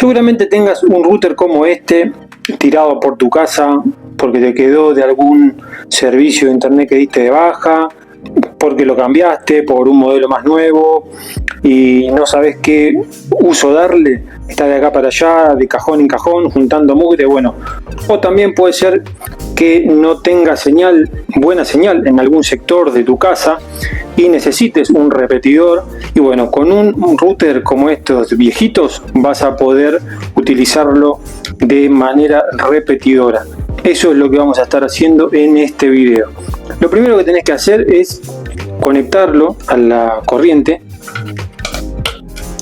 Seguramente tengas un router como este tirado por tu casa porque te quedó de algún servicio de internet que diste de baja, porque lo cambiaste por un modelo más nuevo y no sabes qué uso darle. Está de acá para allá, de cajón en cajón, juntando mugre. Bueno, o también puede ser que no tenga buena señal en algún sector de tu casa y necesites un repetidor. Y bueno, con un router como estos viejitos vas a poder utilizarlo de manera repetidora. Eso es lo que vamos a estar haciendo en este video. Lo primero que tenés que hacer es conectarlo a la corriente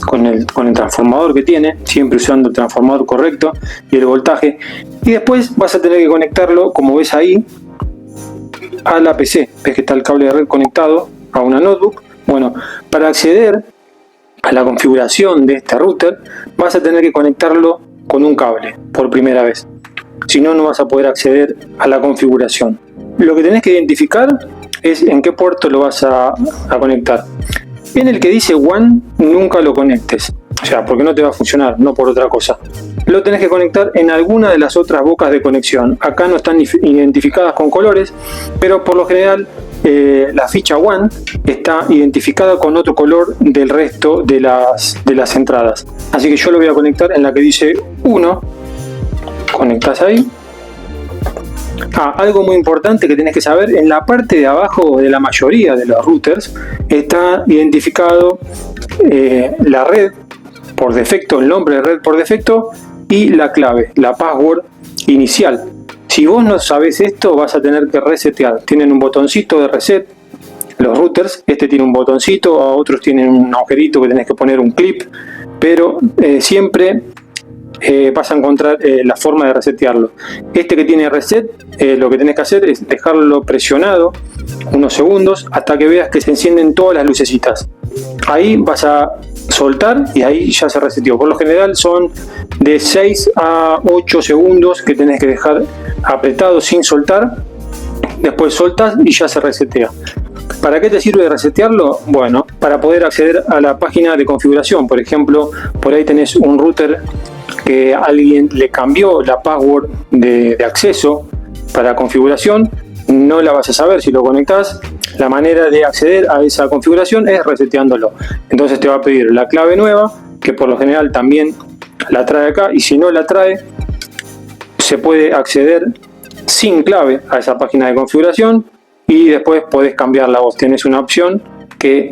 con el transformador que tiene, siempre usando el transformador correcto y el voltaje, y después vas a tener que conectarlo, como ves ahí, a la PC. Ves que está el cable de red conectado a una notebook. Bueno, para acceder a la configuración de este router vas a tener que conectarlo con un cable por primera vez, si no, no vas a poder acceder a la configuración. Lo que tenés que identificar es en qué puerto lo vas a conectar. En el que dice WAN nunca lo conectes, o sea, porque no te va a funcionar, no por otra cosa. Lo tenés que conectar en alguna de las otras bocas de conexión. Acá no están identificadas con colores, pero por lo general la ficha WAN está identificada con otro color del resto de las entradas. Así que yo lo voy a conectar en la que dice 1. Conectas ahí. Algo muy importante que tenés que saber: en la parte de abajo de la mayoría de los routers está identificado la red por defecto, el nombre de red por defecto y la clave, la password inicial. Si vos no sabés esto, vas a tener que resetear. Tienen un botoncito de reset los routers. Este tiene un botoncito, otros tienen un agujerito que tenés que poner un clip, pero siempre vas a encontrar la forma de resetearlo. Este que tiene reset, lo que tenés que hacer es dejarlo presionado unos segundos hasta que veas que se encienden todas las lucecitas. Ahí vas a soltar y ahí ya se reseteó. Por lo general son de 6 a 8 segundos que tenés que dejar apretado sin soltar. Después soltas y ya se resetea. ¿Para qué te sirve resetearlo? Bueno, para poder acceder a la página de configuración. Por ejemplo, por ahí tenés un router que alguien le cambió la password de acceso para configuración, no la vas a saber si lo conectás. La manera de acceder a esa configuración es reseteándolo. Entonces te va a pedir la clave nueva, que por lo general también la trae acá, y si no la trae, se puede acceder sin clave a esa página de configuración y después podés cambiarla vos. Tenés una opción que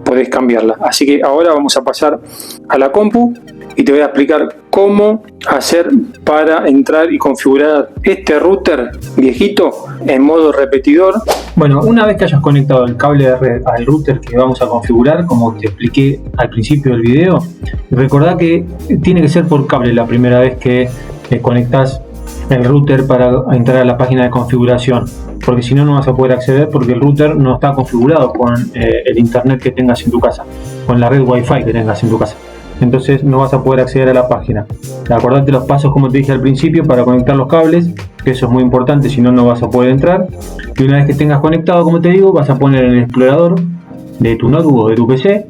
podés cambiarla. Así que ahora vamos a pasar a la compu y te voy a explicar cómo hacer para entrar y configurar este router viejito en modo repetidor. Bueno, una vez que hayas conectado el cable de red al router que vamos a configurar, como te expliqué al principio del video, recordá que tiene que ser por cable la primera vez que conectas el router para entrar a la página de configuración, porque si no, no vas a poder acceder, porque el router no está configurado con el internet que tengas en tu casa, con la red wifi que tengas en tu casa. Entonces no vas a poder acceder a la página. Acordate los pasos como te dije al principio para conectar los cables, que eso es muy importante, si no, no vas a poder entrar. Y una vez que tengas conectado, como te digo, vas a poner en el explorador de tu notebook o de tu PC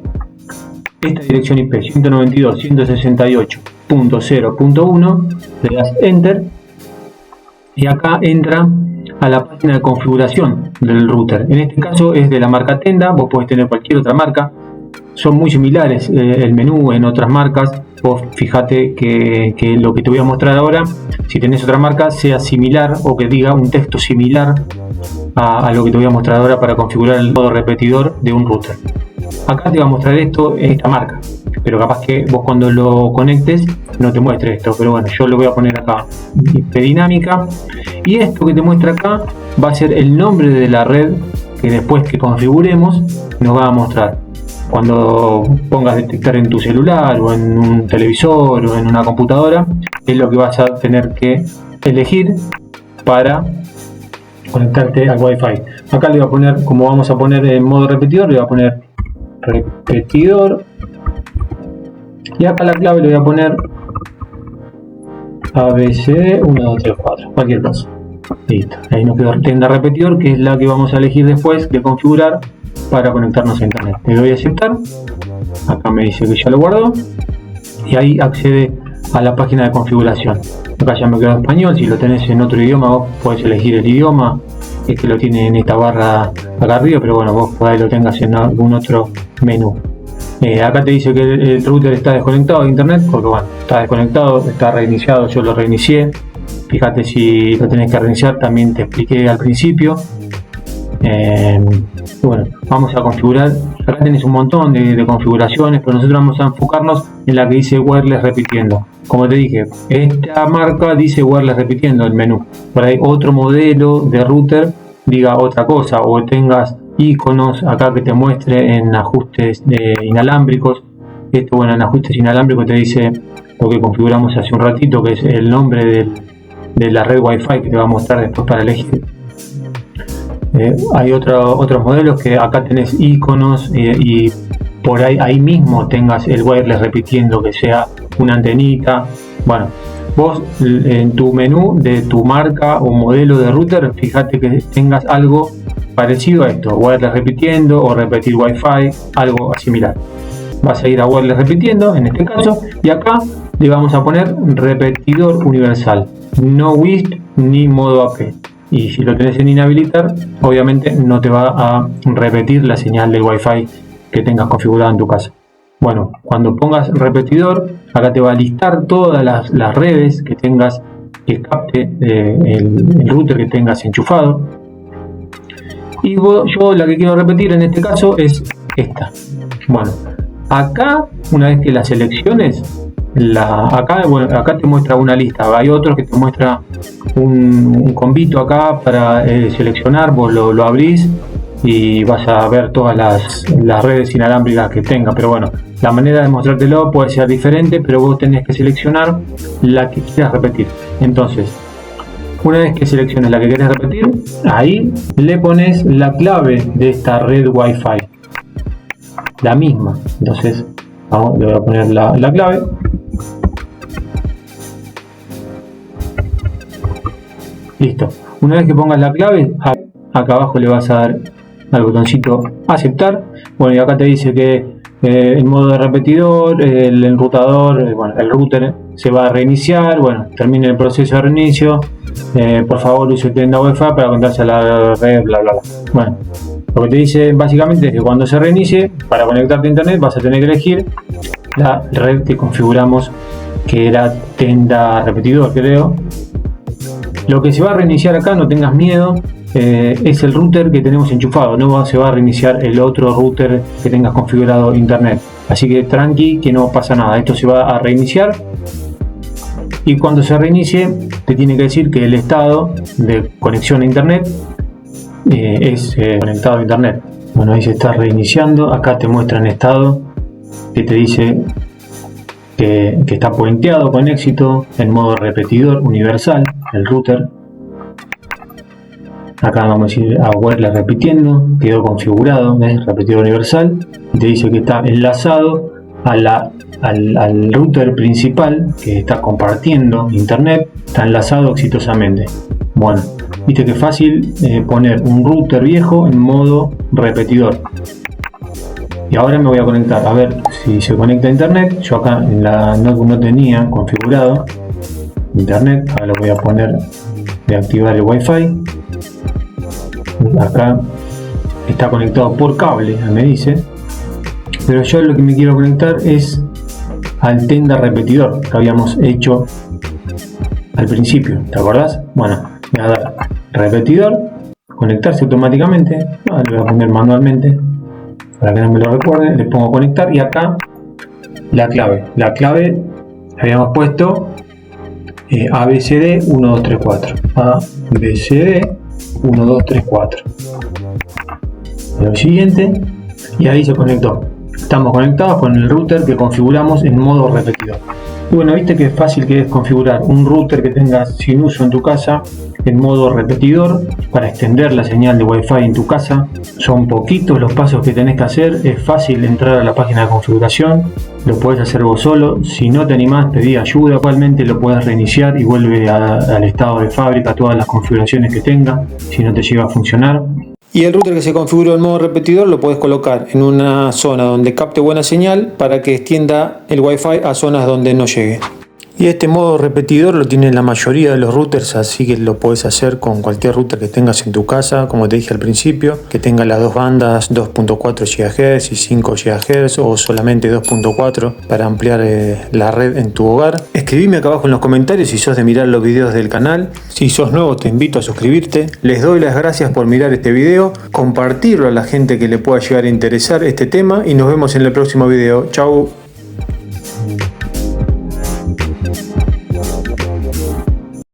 esta dirección IP 192.168.0.1, le das Enter y acá entra a la página de configuración del router. En este caso es de la marca Tenda, vos podés tener cualquier otra marca. Son muy similares el menú en otras marcas. Vos fíjate que lo que te voy a mostrar ahora, si tenés otra marca, sea similar o que diga un texto similar a lo que te voy a mostrar ahora para configurar el modo repetidor de un router. Acá te voy a mostrar esto en esta marca, pero capaz que vos cuando lo conectes no te muestre esto, pero bueno, yo lo voy a poner acá, IP dinámica, y esto que te muestra acá va a ser el nombre de la red que después que configuremos nos va a mostrar. Cuando pongas detectar en tu celular o en un televisor o en una computadora, es lo que vas a tener que elegir para conectarte al Wi-Fi. Acá le voy a poner, como vamos a poner en modo repetidor, le voy a poner repetidor, y acá la clave le voy a poner ABC 1, 2, 3, 4, cualquier cosa. Listo, ahí nos quedó Tenda repetidor, que es la que vamos a elegir después de configurar para conectarnos a internet. Le doy a aceptar, acá me dice que ya lo guardó y ahí accede a la página de configuración. Acá ya me quedó en español. Si lo tenés en otro idioma, vos podés elegir el idioma. Es que lo tiene en esta barra acá arriba, pero bueno, vos podés lo tengas en algún otro menú. Acá te dice que el router está desconectado de internet, porque bueno, está desconectado, está reiniciado, yo lo reinicié. Fíjate si lo tenés que reiniciar, también te expliqué al principio. Bueno, vamos a configurar. Acá tenés un montón de configuraciones, pero nosotros vamos a enfocarnos en la que dice wireless repitiendo. Como te dije, esta marca dice wireless repitiendo el menú. Por ahí otro modelo de router diga otra cosa, o tengas iconos acá que te muestre en ajustes inalámbricos. Esto, bueno, en ajustes inalámbricos te dice lo que configuramos hace un ratito, que es el nombre de la red Wi-Fi que te va a mostrar después para elegir. Hay otros modelos que acá tenés iconos y por ahí mismo tengas el wireless repitiendo, que sea una antenita. Bueno, vos en tu menú de tu marca o modelo de router, fíjate que tengas algo parecido a esto, wireless repitiendo o repetir Wi-Fi, algo similar. Vas a ir a wireless repitiendo en este caso, y acá le vamos a poner repetidor universal, no WISP ni modo AP. Y si lo tenés en inhabilitar, obviamente no te va a repetir la señal del Wi-Fi que tengas configurado en tu casa. Bueno, cuando pongas repetidor, acá te va a listar todas las redes que tengas, que capte el router que tengas enchufado. Y yo la que quiero repetir en este caso es esta. Bueno, acá una vez que la selecciones, acá te muestra una lista. Hay otros que te muestra un combito acá para seleccionar. Vos lo abrís y vas a ver todas las redes inalámbricas que tenga. Pero bueno, la manera de mostrártelo puede ser diferente, pero vos tenés que seleccionar la que quieras repetir. Entonces, una vez que selecciones la que quieres repetir, ahí le pones la clave de esta red Wi-Fi, la misma. Entonces le voy a poner la clave. Listo. Una vez que pongas la clave, acá abajo le vas a dar al botoncito aceptar. Bueno, y acá te dice que el modo de repetidor, el enrutador, bueno, el router se va a reiniciar. Bueno, termine el proceso de reinicio. Por favor, use tienda Wi-Fi para conectarse a la red, bla bla bla. Bueno, lo que te dice básicamente es que cuando se reinicie, para conectarte a internet vas a tener que elegir la red que configuramos, que era tienda repetidor, creo. Lo que se va a reiniciar acá, no tengas miedo, es el router que tenemos enchufado, no se va a reiniciar el otro router que tengas configurado internet. Así que tranqui, que no pasa nada, esto se va a reiniciar. Y cuando se reinicie, te tiene que decir que el estado de conexión a internet es conectado a internet. Bueno, ahí se está reiniciando. Acá te muestra en estado que te dice que está puenteado con éxito en modo repetidor universal el router. Acá vamos a ir a wireless repitiendo, quedó configurado, ¿ves? Repetidor universal, y te dice que está enlazado al router principal que está compartiendo internet, está enlazado exitosamente. Bueno, viste que es fácil poner un router viejo en modo repetidor. Y ahora me voy a conectar, a ver si se conecta a internet. Yo acá en la notebook no tenía configurado internet. Ahora lo voy a poner de activar el Wi-Fi. Acá está conectado por cable, me dice. Pero yo lo que me quiero conectar es al tenda repetidor que habíamos hecho al principio, ¿te acordás? Bueno, voy a dar repetidor, conectarse automáticamente. Ahora lo voy a poner manualmente para que no me lo recuerde. Le pongo conectar y acá la clave habíamos puesto ABCD 1234, ABCD 1234. Lo siguiente, y ahí se conectó. Estamos conectados con el router que configuramos en modo repetidor. Y bueno, viste que es fácil que es configurar un router que tengas sin uso en tu casa en modo repetidor para extender la señal de Wi-Fi en tu casa. Son poquitos los pasos que tenés que hacer, es fácil entrar a la página de configuración, lo puedes hacer vos solo. Si no te animás, pedí ayuda, actualmente lo puedes reiniciar y vuelve al estado de fábrica, todas las configuraciones que tenga, si no te llega a funcionar. Y el router que se configuró en modo repetidor lo puedes colocar en una zona donde capte buena señal para que extienda el Wi-Fi a zonas donde no llegue. Y este modo repetidor lo tiene la mayoría de los routers, así que lo puedes hacer con cualquier router que tengas en tu casa, como te dije al principio, que tenga las dos bandas 2.4 GHz y 5 GHz o solamente 2.4 para ampliar la red en tu hogar. Escribime acá abajo en los comentarios si sos de mirar los videos del canal. Si sos nuevo te invito a suscribirte. Les doy las gracias por mirar este video, compartirlo a la gente que le pueda llegar a interesar este tema y nos vemos en el próximo video. Chau.